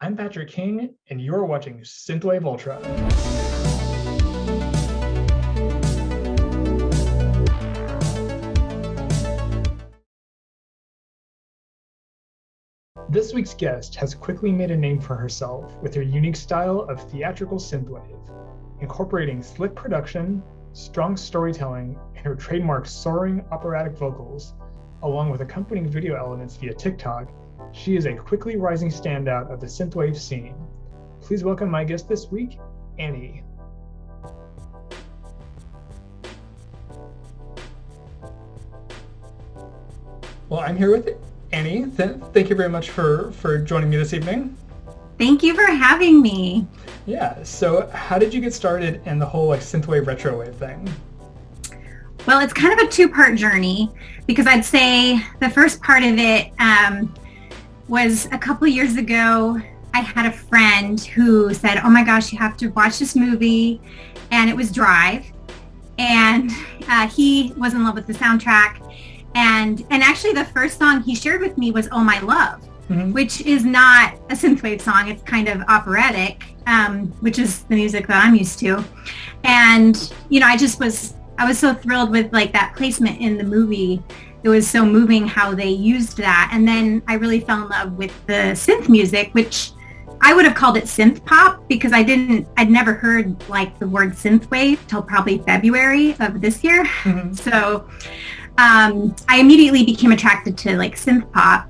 I'm Patrick King, and you're watching SYNTHWAVE Ultra. This week's guest has quickly made a name for herself with her unique style of theatrical synthwave, incorporating slick production, strong storytelling, and her trademark soaring operatic vocals, along with accompanying video elements via TikTok. She is a quickly rising standout of the synthwave scene. Please welcome my guest this week, Anniee. Well, I'm here with Anniee. Thank you very much for joining me this evening. Thank you for having me. Yeah, so how did you get started in the whole synthwave retrowave thing? Well, it's kind of a two-part journey, because I'd say the first part of it was a couple of years ago. I had a friend who said, oh my gosh, you have to watch this movie, and it was Drive, and he was in love with the soundtrack, and actually the first song he shared with me was Oh My Love, which is not a synthwave song. It's kind of operatic, which is the music that I'm used to. And I was so thrilled with that placement in the movie. It was so moving how they used that. And then I really fell in love with the synth music, which I would have called it synth pop, because I'd never heard the word synthwave till probably February of this year. So I immediately became attracted to synth pop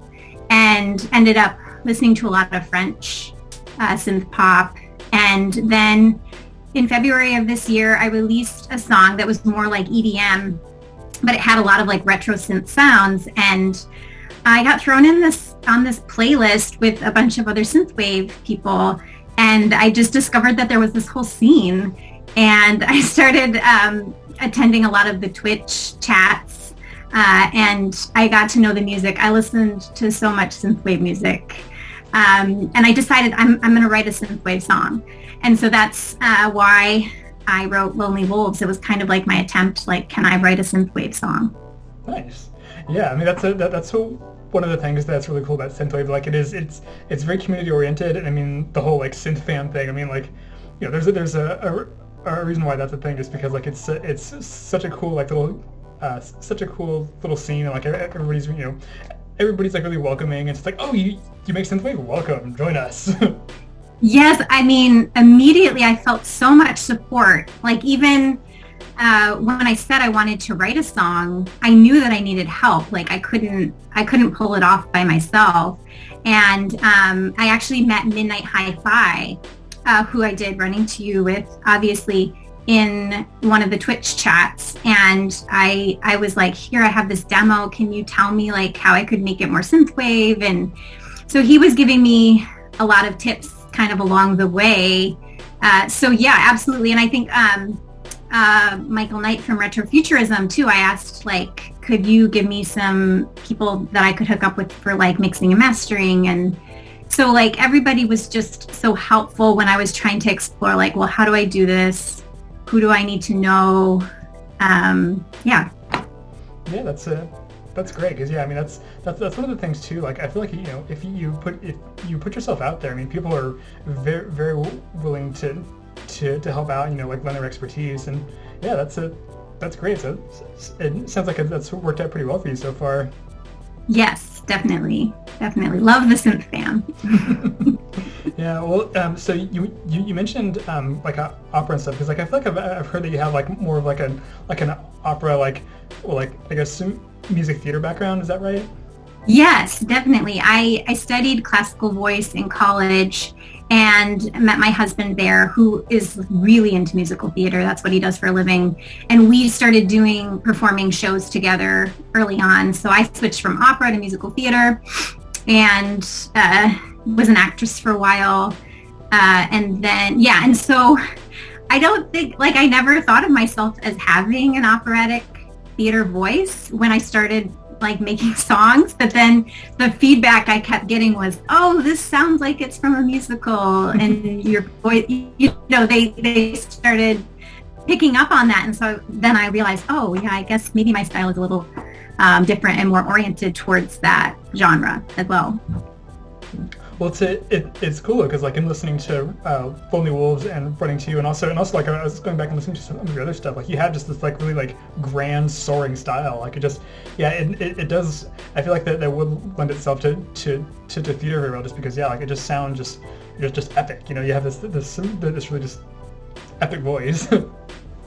and ended up listening to a lot of French synth pop. And then in February of this year, I released a song that was more like EDM, but it had a lot of retro synth sounds, and I got thrown in on this playlist with a bunch of other synthwave people, and I just discovered that there was this whole scene, and I started attending a lot of the Twitch chats, and I got to know the music. I listened to so much synthwave music, and I decided I'm going to write a synthwave song, and so that's why I wrote Lonely Wolves. It was kind of my attempt, can I write a synthwave song? Nice. Yeah, I mean that's one of the things that's really cool about synthwave. It's very community oriented, and I mean the whole synth fan thing. I mean there's a reason why that's a thing, just because it's such a cool little scene, and everybody's everybody's really welcoming. It's oh, you make synthwave, welcome, join us. Yes, I mean, immediately I felt so much support. Even when I said I wanted to write a song, I knew that I needed help. I couldn't pull it off by myself. And I actually met Midnight Hi-Fi, who I did Run Into You with, obviously, in one of the Twitch chats. And I was here, I have this demo. Can you tell me how I could make it more synthwave? And so he was giving me a lot of tips kind of along the way. So yeah, absolutely. And I think Michael Knight from Retrofuturism too, I asked could you give me some people that I could hook up with for mixing and mastering? And so everybody was just so helpful when I was trying to explore well, how do I do this? Who do I need to know? Yeah, that's great, because I mean that's one of the things too. I feel if you put yourself out there, I mean people are very very willing to help out, lend their expertise, and yeah, that's great. So it sounds like that's worked out pretty well for you so far. Yes, definitely love the synth fan. Yeah, well, so you mentioned opera and stuff, because I feel I've heard that you have more of an opera I guess music theater background. Is that right? Yes, definitely. I studied classical voice in college and met my husband there, who is really into musical theater. That's what he does for a living. And we started performing shows together early on. So I switched from opera to musical theater and was an actress for a while. And then, yeah, and so I don't think, I never thought of myself as having an operatic theater voice when I started making songs, but then the feedback I kept getting was, oh, this sounds like it's from a musical, and your voice, they started picking up on that. And so then I realized, oh yeah, I guess maybe my style is a little different and more oriented towards that genre as well. Well, it's cool because like I'm listening to Lonely Wolves and Running to You, and also like I was going back and listening to some of your other stuff. Like you have just this like really like grand soaring style. Like it just it does. I feel like that would lend itself to theater very well, just because like it just sounds just epic. You know, you have this really just epic voice.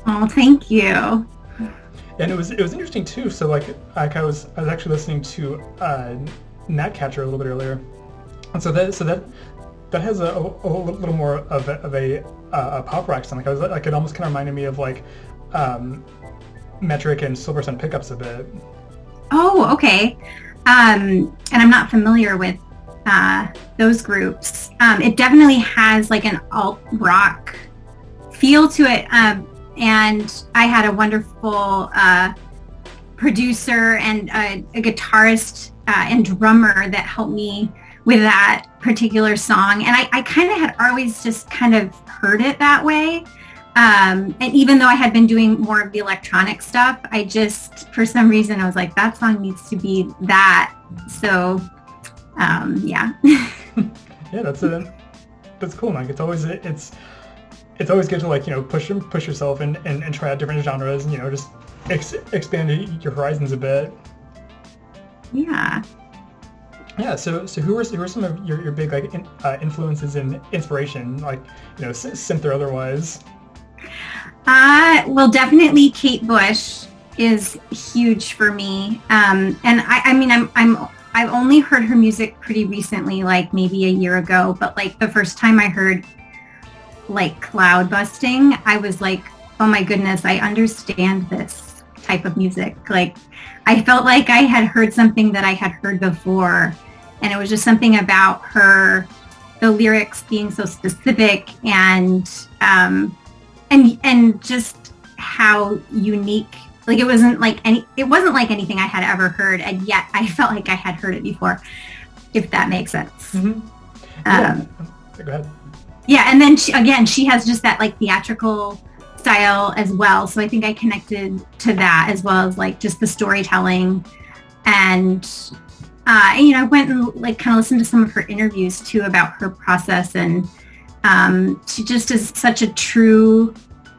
Oh, thank you. And it was interesting too. So like I was actually listening to Gnatcatcher a little bit earlier. And so that has a little more of a pop rock sound. Like it almost kind of reminded me of like Metric and Silver Sun Pickups a bit. Oh, okay. And I'm not familiar with those groups. It definitely has like an alt rock feel to it. And I had a wonderful producer and a guitarist and drummer that helped me with that particular song. And I kind of had always just kind of heard it that way. And even though I had been doing more of the electronic stuff, I just, for some reason, I was like, that song needs to be that. So, yeah. Yeah, that's cool. Like it's always good to like, you know, push yourself and try out different genres and, you know, just expand your horizons a bit. Yeah. Yeah, so who are some of your big like influences and inspiration, like, you know, synth or otherwise? Well, definitely Kate Bush is huge for me. And I mean I've only heard her music pretty recently, like maybe a year ago, but like the first time I heard like Cloud Busting, I was like, oh my goodness, I understand this type of music. Like I felt like I had heard something that I had heard before. And it was just something about her, the lyrics being so specific and just how unique. Like it wasn't like anything I had ever heard, and yet I felt like I had heard it before, if that makes sense. Mm-hmm. Yeah. Go ahead. Yeah, and then she has just that like theatrical style as well. So I think I connected to that as well as like just the storytelling and you know, I went and like kind of listened to some of her interviews too about her process, and she just is such a true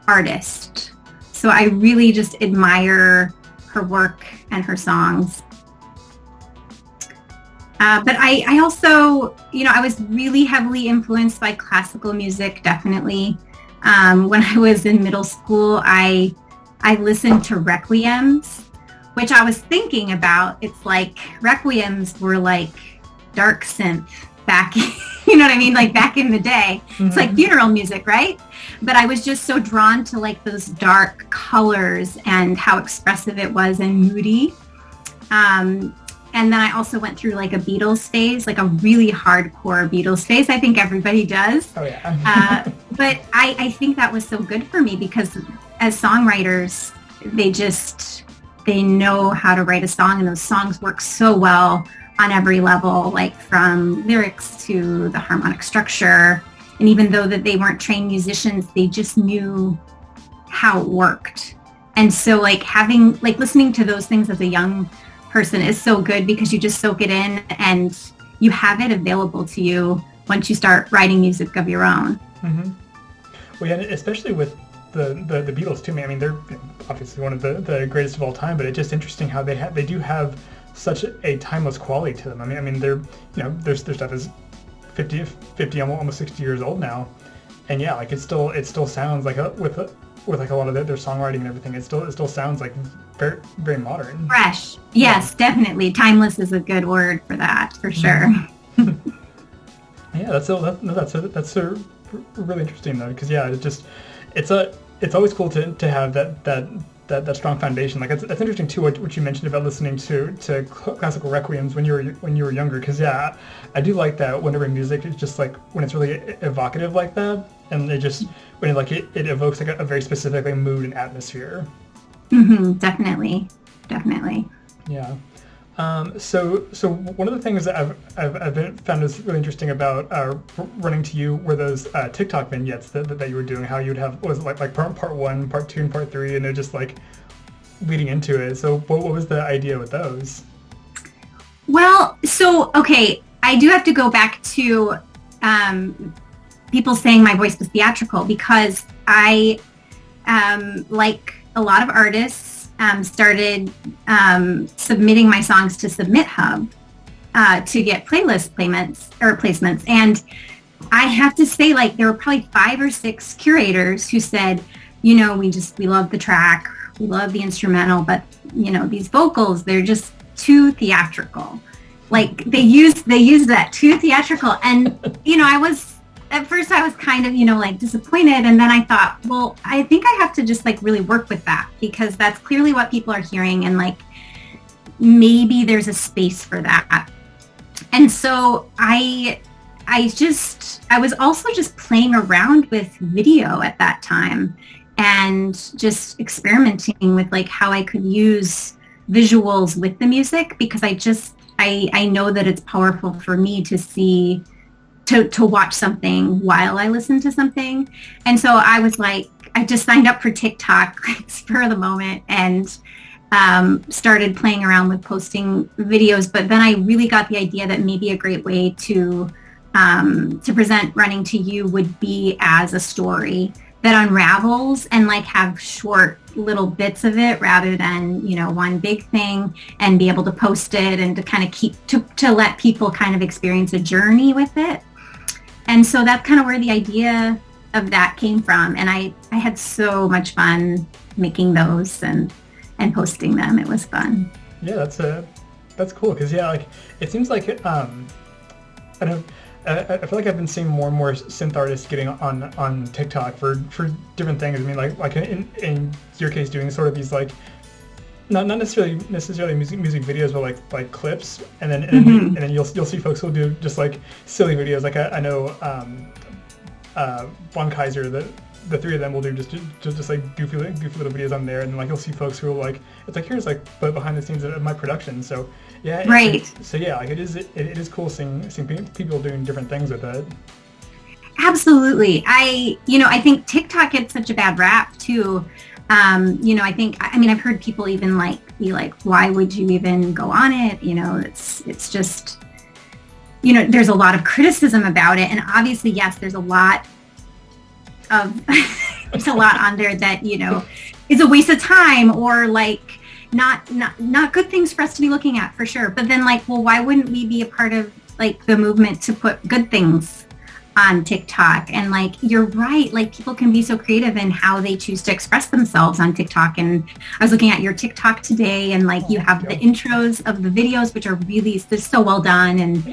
artist. So I really just admire her work and her songs. But I also, you know, I was really heavily influenced by classical music, definitely. When I was in middle school, I listened to requiems, which I was thinking about. It's like requiems were like dark synth back, you know what I mean? Like back in the day. Mm-hmm. It's like funeral music, right? But I was just so drawn to like those dark colors and how expressive it was and moody. And then I also went through like a Beatles phase, like a really hardcore Beatles phase. I think everybody does. Oh yeah. But I think that was so good for me because as songwriters, they know how to write a song, and those songs work so well on every level, like from lyrics to the harmonic structure. And even though that they weren't trained musicians, they just knew how it worked. And so like listening to those things as a young person is so good because you just soak it in and you have it available to you once you start writing music of your own. Mm-hmm. Well, yeah, especially with the Beatles too. I mean, they're obviously one of the greatest of all time, but it's just interesting how they do have such a timeless quality to them. I mean, they're, you know, their stuff is 50, almost 60 years old now, and yeah, like it still sounds like with like a lot of their songwriting and everything, it still sounds like very, very modern, fresh. Yes, yeah. Definitely, timeless is a good word for that, for sure. Yeah, that's really interesting though, because yeah, it's always cool to have that strong foundation. Like that's interesting too what you mentioned about listening to classical requiems when you were younger, because yeah, I do like that whenever music is just like when it's really evocative like that, and it evokes like a very specific like mood and atmosphere. Mm-hmm, definitely. Yeah. So one of the things that I've found is really interesting about Running to You were those TikTok vignettes that you were doing. How you would have like part 1, part 2, and part 3, and they're just like leading into it. So what was the idea with those? Well, so okay, I do have to go back to people saying my voice was theatrical, because I, like a lot of artists, started submitting my songs to Submit Hub to get playlist placements. And I have to say, like, there were probably 5 or 6 curators who said, we love the track, we love the instrumental, but these vocals, they're just too theatrical. Like they use that too theatrical. And at first I was kind of like disappointed, and then I thought, well, I think I have to just like really work with that, because that's clearly what people are hearing, and like maybe there's a space for that. And so I was also just playing around with video at that time, and just experimenting with like how I could use visuals with the music, because I know that it's powerful for me to see, to watch something while I listen to something. And so I was like, I just signed up for TikTok like, spur of the moment, and started playing around with posting videos. But then I really got the idea that maybe a great way to present Running to You would be as a story that unravels, and like have short little bits of it rather than one big thing, and be able to post it and to kind of keep to let people kind of experience a journey with it. And so that's kind of where the idea of that came from. And I had so much fun making those and posting them. It was fun. Yeah, that's cool, because like it seems like I feel like I've been seeing more and more synth artists getting on TikTok for different things. I mean, like in your case, doing sort of these like not necessarily music videos, but like clips, and then you'll see folks who'll do just like silly videos. Like I know Von Kaiser, the 3 of them will do just like goofy little videos on there, and then like you'll see folks who are like, it's like, here's like behind the scenes of my production. So yeah, right. So yeah, like it is cool seeing people doing different things with it. Absolutely. I think TikTok gets such a bad rap too. I've heard people even be like, why would you even go on it? It's just, there's a lot of criticism about it. And obviously, yes, there's a lot on there that, is a waste of time, or like not good things for us to be looking at, for sure. But then like, well, why wouldn't we be a part of like the movement to put good things on TikTok? And like, you're right, like people can be so creative in how they choose to express themselves on TikTok. And I was looking at your TikTok today, and like you have the intros of the videos, which are really just so well done, and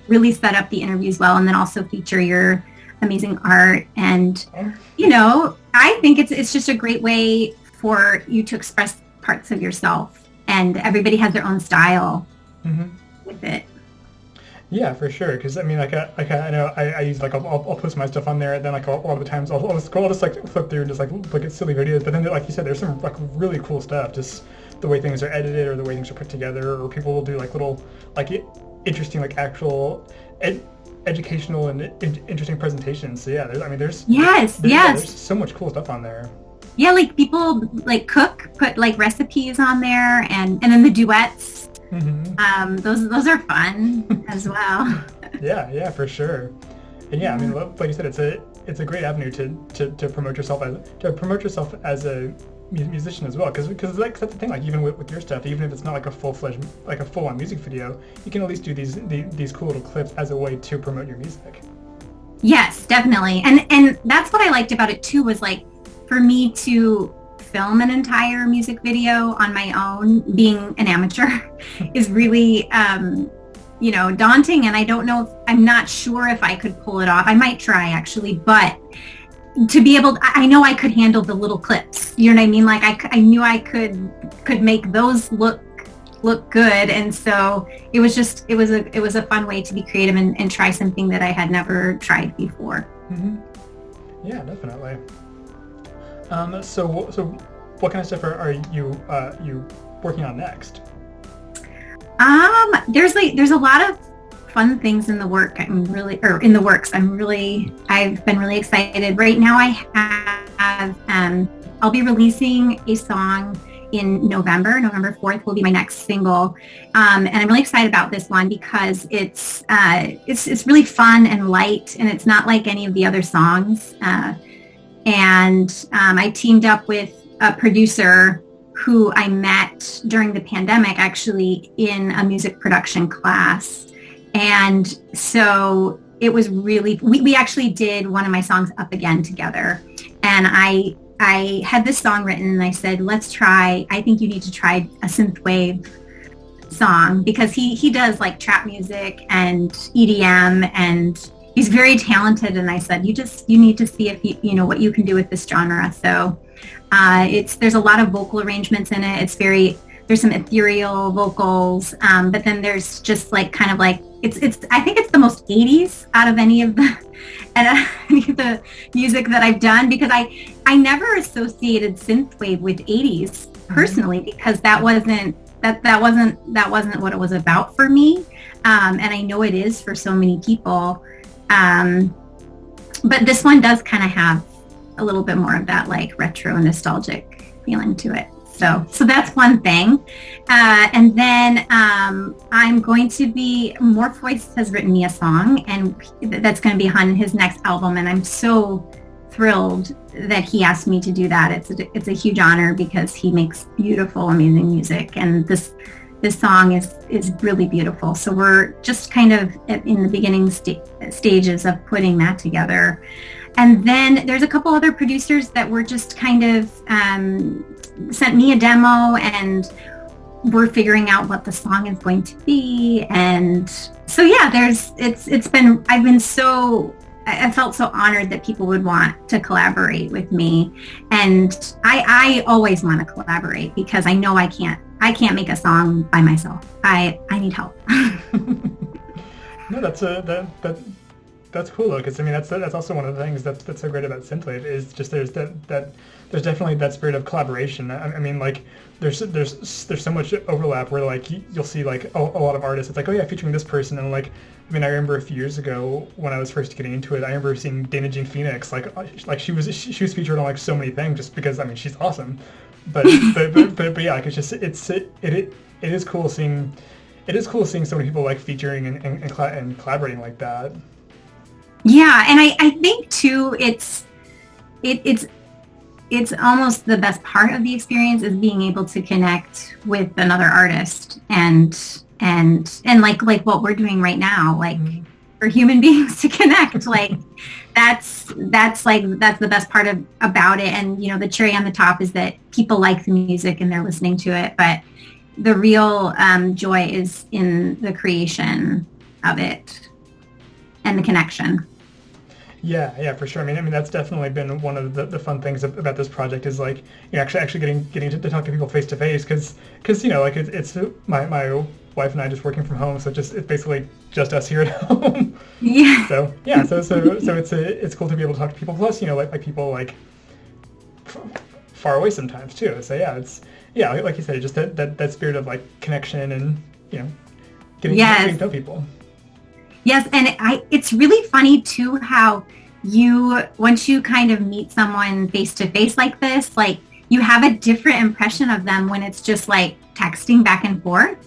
really set up the interviews well, and then also feature your amazing art. And I think it's just a great way for you to express parts of yourself, and everybody has their own style with it. Yeah, for sure. Because I mean, like I know I use like I'll post my stuff on there, and then like a lot of the times I'll just like flip through and just like look at silly videos. But then like you said, there's some like really cool stuff, just the way things are edited or the way things are put together, or people will do like little like interesting like actual educational and interesting presentations. So yeah, there's so much cool stuff on there. Yeah, like people like put like recipes on there, and then the duets. Those are fun as well. Yeah, for sure. And yeah, I mean, like you said, it's a great avenue to promote yourself as a musician as well, because like that's the thing, like even with your stuff, even if it's not like a full-on music video, you can at least do these cool little clips as a way to promote your music. Yes, definitely. And that's what I liked about it too, was like for me to film an entire music video on my own, being an amateur, is really daunting, and I'm not sure if I could pull it off. I might try actually, but to be able, I know I could handle the little clips, you know what I mean? Like I knew I could make those look good. And so it was a fun way to be creative and try something that I had never tried before. Yeah, definitely. So what kind of stuff are you working on next? There's a lot of fun things in the works. I've been really excited. Right now I have I'll be releasing a song in November. November 4th will be my next single. And I'm really excited about this one because it's really fun and light, and it's not like any of the other songs. And I teamed up with a producer who I met during the pandemic, actually, in a music production class. And so it was really, we actually did one of my songs Up Again together. And I had this song written, and I said, I think you need to try a synthwave song, because he does like trap music and EDM, and he's very talented. And I said, you need to see if you know what you can do with this genre. So there's a lot of vocal arrangements in it. There's some ethereal vocals, but then there's just like kind of like, I think it's the most 80s out of any of the music that I've done, because I never associated synthwave with 80s personally, because that wasn't what it was about for me. And I know it is for so many people. But this one does kind of have a little bit more of that like retro nostalgic feeling to it. So that's one thing. And then I'm going to be, Morpheus has written me a song, and that's going to be on his next album. And I'm so thrilled that he asked me to do that. It's a huge honor, because he makes beautiful, amazing music. And this song is really beautiful. So we're just kind of in the beginning stages of putting that together. And then there's a couple other producers that were just kind of sent me a demo, and we're figuring out what the song is going to be. And so yeah, I felt so honored that people would want to collaborate with me. And I always want to collaborate, because I know I can't make a song by myself. I need help. No, that's cool though, because I mean that's also one of the things that's so great about synthwave, is just there's definitely that spirit of collaboration. I mean, like there's so much overlap where like you'll see like a lot of artists, it's like, oh yeah, featuring this person, and like, I mean, I remember a few years ago when I was first getting into it, I remember seeing Dana Jean Phoenix, like she was featured on like so many things, just because I mean she's awesome, but yeah, like it is cool seeing so many people like featuring and collaborating like that. Yeah, and I think too, it's almost the best part of the experience is being able to connect with another artist and like what we're doing right now, like for human beings to connect, like that's the best part about it. And you know, the cherry on the top is that people like the music and they're listening to it, but the real joy is in the creation of it and the connection. Yeah, for sure. I mean, that's definitely been one of the fun things about this project, is like, you know, actually getting to talk to people face to face, because you know, like it's my wife and I just working from home, so it's basically just us here at home. Yeah. So it's cool to be able to talk to people. Plus, you know, like people like far away sometimes too. So yeah, like you said, just that spirit of like connection and, you know, getting to know people. Yes, and it's really funny too how once you kind of meet someone face to face like this, like you have a different impression of them when it's just like texting back and forth,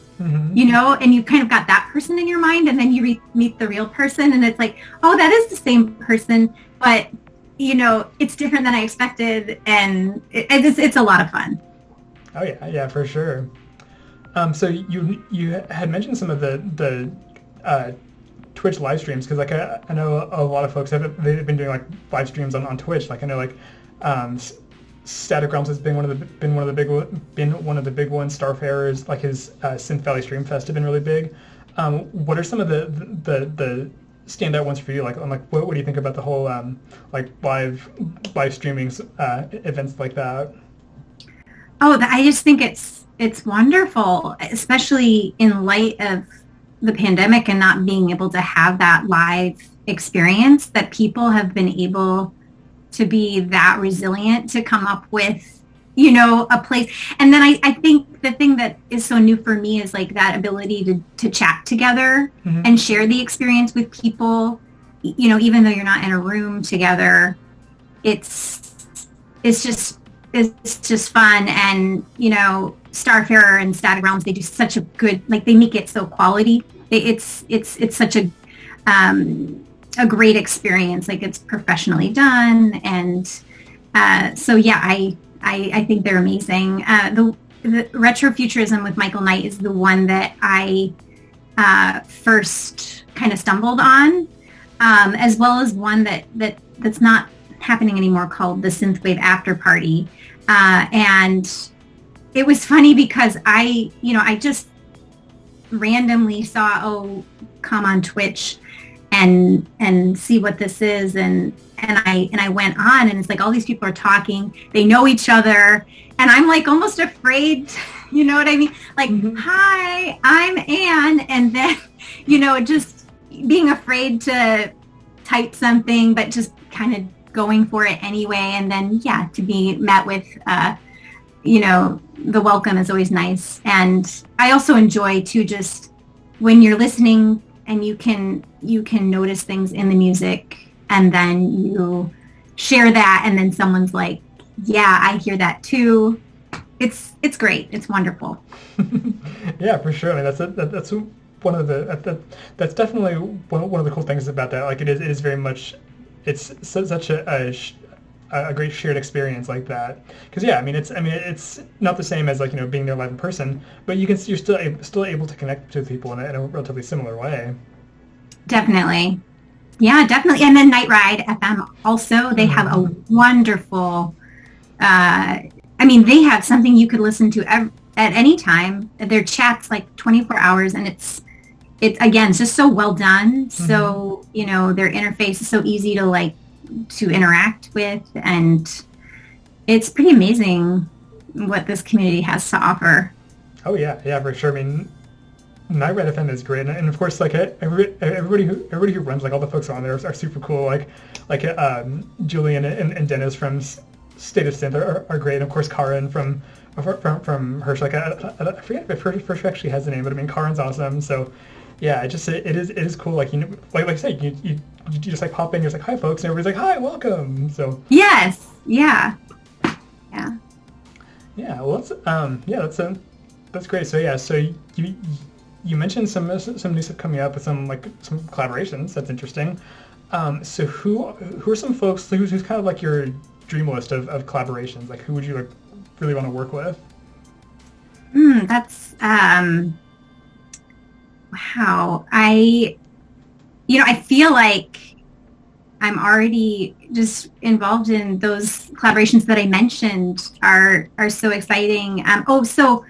you know, and you kind of got that person in your mind, and then you meet the real person, and it's like, oh, that is the same person, but you know, it's different than I expected, and it's a lot of fun. Oh yeah, for sure. So you had mentioned some of the Twitch live streams, because like I know a lot of folks they've been doing like live streams on Twitch. Like I know like Static Realms has been one of the big ones. Starfarers, like his Synth Valley Stream Fest, have been really big. What are some of the standout ones for you? Like what do you think about the whole like live streaming events like that? Oh, I just think it's wonderful, especially in light of the pandemic and not being able to have that live experience, that people have been able to be that resilient to come up with, you know, a place. And then I think the thing that is so new for me is like that ability to chat together and share the experience with people, you know, even though you're not in a room together. It's is just fun. And, you know, Starfarer and Static Realms, they do such a good, like, they make it so quality. It's such a great experience. Like, it's professionally done. And so, yeah, I think they're amazing. The Retrofuturism with Michael Knight is the one that I first kind of stumbled on, as well as one that's not happening anymore, called the Synthwave After Party. And it was funny because I just randomly saw, come on Twitch and see what this is, and I went on, and it's like all these people are talking, they know each other, and I'm like almost afraid, you know what I mean? Like, hi, I'm Anne, and then, you know, just being afraid to type something, but just kind of going for it anyway. And then, yeah, to be met with, you know, the welcome is always nice. And I also enjoy too, just when you're listening and you can notice things in the music, and then you share that, and then someone's like, yeah, I hear that too. It's great. It's wonderful. Yeah, for sure. I mean, that's one of the that's definitely one of the cool things about that. Like, it is very much, it's such a great shared experience like that. Because yeah, I mean it's not the same as, like, you know, being there live in person, but you're still able to connect to people in a relatively similar way. Definitely. Yeah, definitely. And then Night Ride FM also, they have a wonderful, I mean, they have something you could listen to at any time. Their chat's like 24 hours, and it's again, it's just so well done. So, you know, their interface is so easy to interact with, and it's pretty amazing what this community has to offer. Oh yeah, for sure. I mean, Night Ride FM is great, and of course, like, everybody who runs, like, all the folks on there are super cool. Like Julian and Dennis from State of Synth are great, and of course Karin from Hirsch. Like, I forget if Hirsch actually has the name, but I mean, Karin's awesome. So yeah, it is cool. Like, you know, like I said, you just like pop in, you're just like, hi folks, and everybody's like, hi, welcome. So yes, yeah. Well, that's great. So yeah, so you mentioned some new stuff coming up with some collaborations. That's interesting. So who are some folks who's kind of like your dream list of collaborations? Like, who would you like really want to work with? That's wow. I feel like I'm already just involved in those collaborations that I mentioned are so exciting. So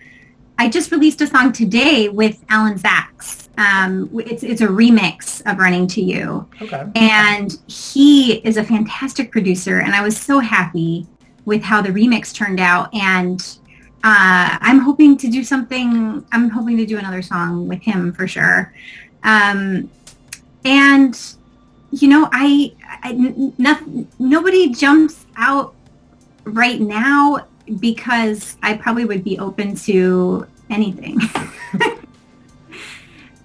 I just released a song today with Alan Zaks. It's a remix of Running to You. Okay. And he is a fantastic producer, and I was so happy with how the remix turned out. And I'm hoping to do another song with him for sure. And you know, nobody jumps out right now, because I probably would be open to anything.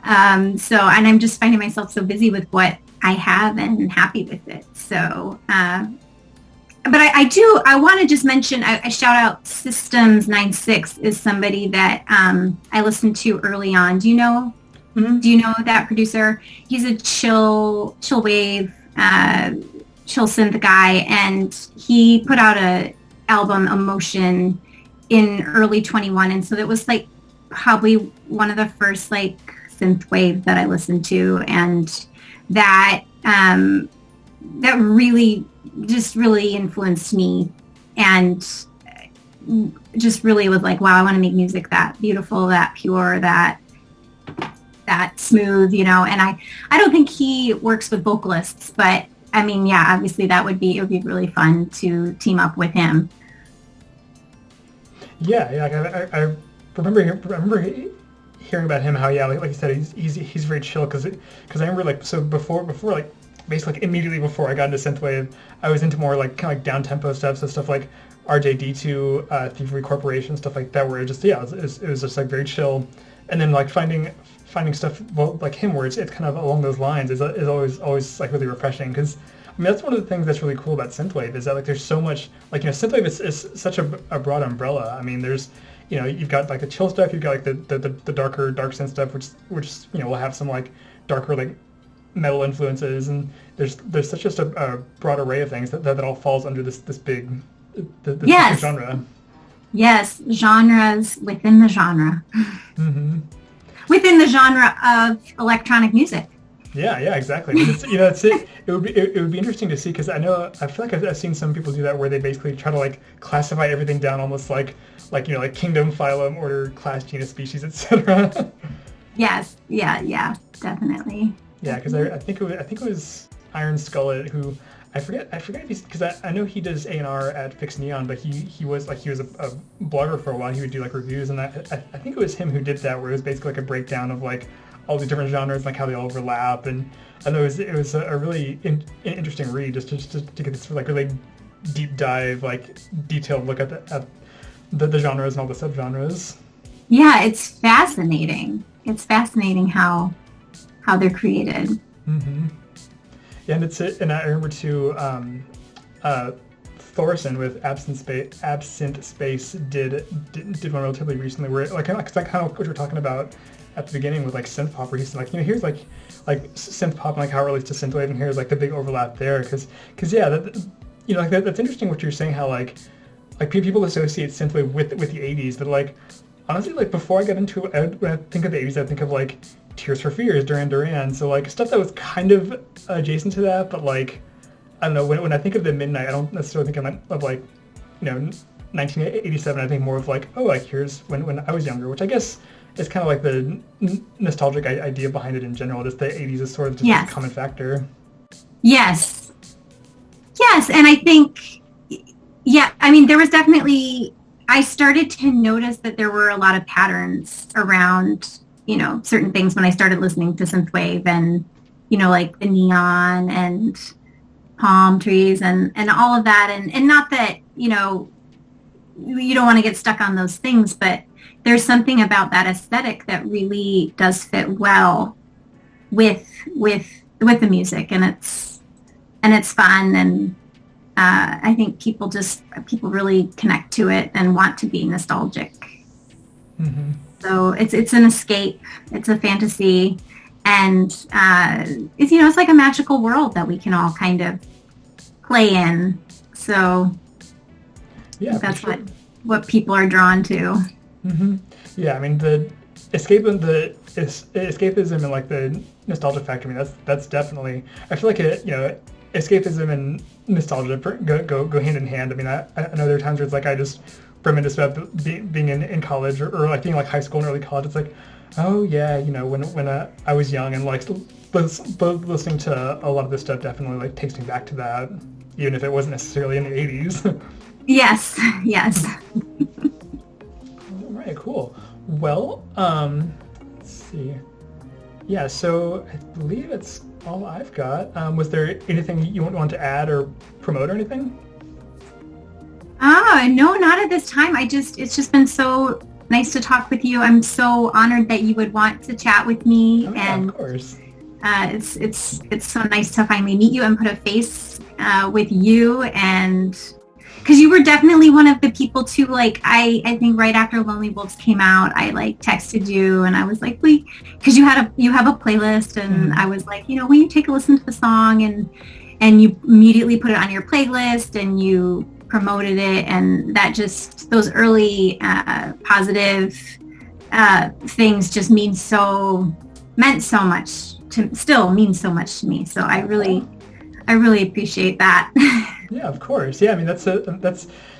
So, and I'm just finding myself so busy with what I have and happy with it. So, but I want to just mention, I shout out Systems 96 is somebody that I listened to early on. Do you know that producer? He's a chill wave, chill synth guy, and he put out a album, Emotion, in early 21, and so it was like probably one of the first like synthwave that I listened to, and that really influenced me, and just really was like, wow, I want to make music that beautiful, that pure, that smooth, you know. And I don't think he works with vocalists, but I mean, yeah, obviously it would be really fun to team up with him. Yeah, I remember hearing about him, how, yeah, like you said, he's very chill, because I remember, like, so before like basically like immediately before I got into synthwave, I was into more like kind of like down tempo stuff, so stuff like RJD2, Thievery Corporation, stuff like that, where it just, yeah, it was just like very chill. And then like finding stuff like him where it's kind of along those lines is always like really refreshing, because mean, that's one of the things that's really cool about synthwave is that like there's so much like synthwave is such a broad umbrella. I mean, there's you've got like the chill stuff, you've got like the darker dark synth stuff, which will have some like darker like metal influences, and there's such just a broad array of things that all falls under this big this yes. genre. Yes, genres within the genre. Mm-hmm. Within the genre of electronic music. Yeah, exactly. I mean, it would be interesting to see, because I feel like I've seen some people do that where they basically try to like classify everything down almost like kingdom, phylum, order, class, genus, species, etc. Yes, yeah, definitely. Yeah, because I think it was Iron Skullet who I forget if he's, because I know he does A&R at Fixed Neon, but he was a blogger for a while. He would do like reviews, and I think it was him who did that, where it was basically like a breakdown of like all these different genres, like how they all overlap, and I know it was a really interesting read just to get this like really deep dive, like detailed look at the genres and all the subgenres. Yeah, it's fascinating. It's fascinating how they're created. Mm-hmm. Yeah, and I remember too, Thorson with Absinthe Space did one relatively recently, where like kind of what you're talking about at the beginning with like synth pop, where he's like, here's like synth pop and like how it relates to synthwave, and here's like the big overlap there, because yeah, that's interesting what you're saying, how like people associate synthwave with the 80s, but like honestly, like before I got into it, when I think of the 80s, I think of like Tears for Fears, Duran Duran, so like stuff that was kind of adjacent to that, but like I don't know, when I think of the Midnight, I don't necessarily think of like 1987. I think more of like, oh, like here's when I was younger, which I guess is kind of like the nostalgic idea behind it in general. Just the 80s is sort of just a common factor. Yes, and I think I mean there was definitely, I started to notice that there were a lot of patterns around certain things when I started listening to synthwave, and like the neon and palm trees and all of that, and not that you don't want to get stuck on those things, but there's something about that aesthetic that really does fit well with the music, and it's fun, and I think people really connect to it and want to be nostalgic. Mm-hmm. So it's an escape, it's a fantasy, and it's like a magical world that we can all kind of play in. So yeah, that's what people are drawn to. Mm-hmm. Yeah, I mean the escapism and like the nostalgia factor. I mean that's definitely. I feel like escapism and nostalgia go hand in hand. I mean I know there are times where it's like I just reminisce about being in college or like being like high school and early college. It's like, oh yeah, when I was young, and like listening to a lot of this stuff definitely like takes me back to that, even if it wasn't necessarily in the 80s. Yes. All right, cool. Well, let's see. Yeah, so I believe that's all I've got. Was there anything you want to add or promote or anything? No, not at this time. It's just been so nice to talk with you. I'm so honored that you would want to chat with me. Oh, and of course. It's so nice to finally meet you and put a face with you, and because you were definitely one of the people too, like I think right after Lonely Wolves came out, I like texted you and I was like, because you have a playlist, and I was like, will you take a listen to the song, and you immediately put it on your playlist and you promoted it, and that just, those early positive things just meant so much still means so much to me. So I really appreciate that. Yeah, of course. Yeah, I mean that's kind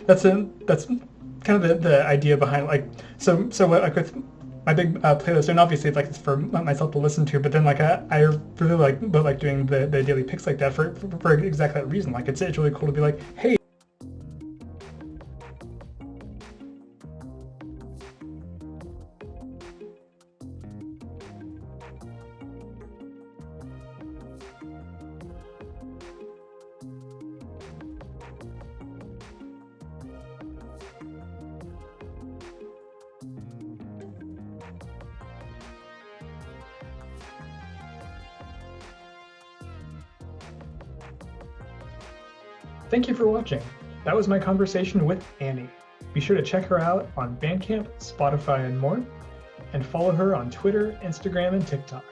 of the idea behind like so like with my big playlist, and obviously like it's for myself to listen to, but then like I really like doing the daily picks like that for exactly that reason. Like it's really cool to be like, hey, Thank you for watching. That was my conversation with Annie. Be sure to check her out on Bandcamp, Spotify, and more, and follow her on Twitter, Instagram, and TikTok.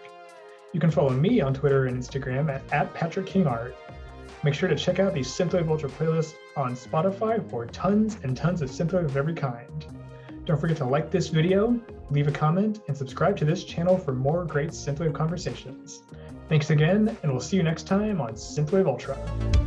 You can follow me on Twitter and Instagram at @PatrickKingArt. Make sure to check out the SYNTHWAVE Ultra playlist on Spotify for tons and tons of synthwave of every kind. Don't forget to like this video, leave a comment, and subscribe to this channel for more great synthwave conversations. Thanks again, and we'll see you next time on SYNTHWAVE Ultra.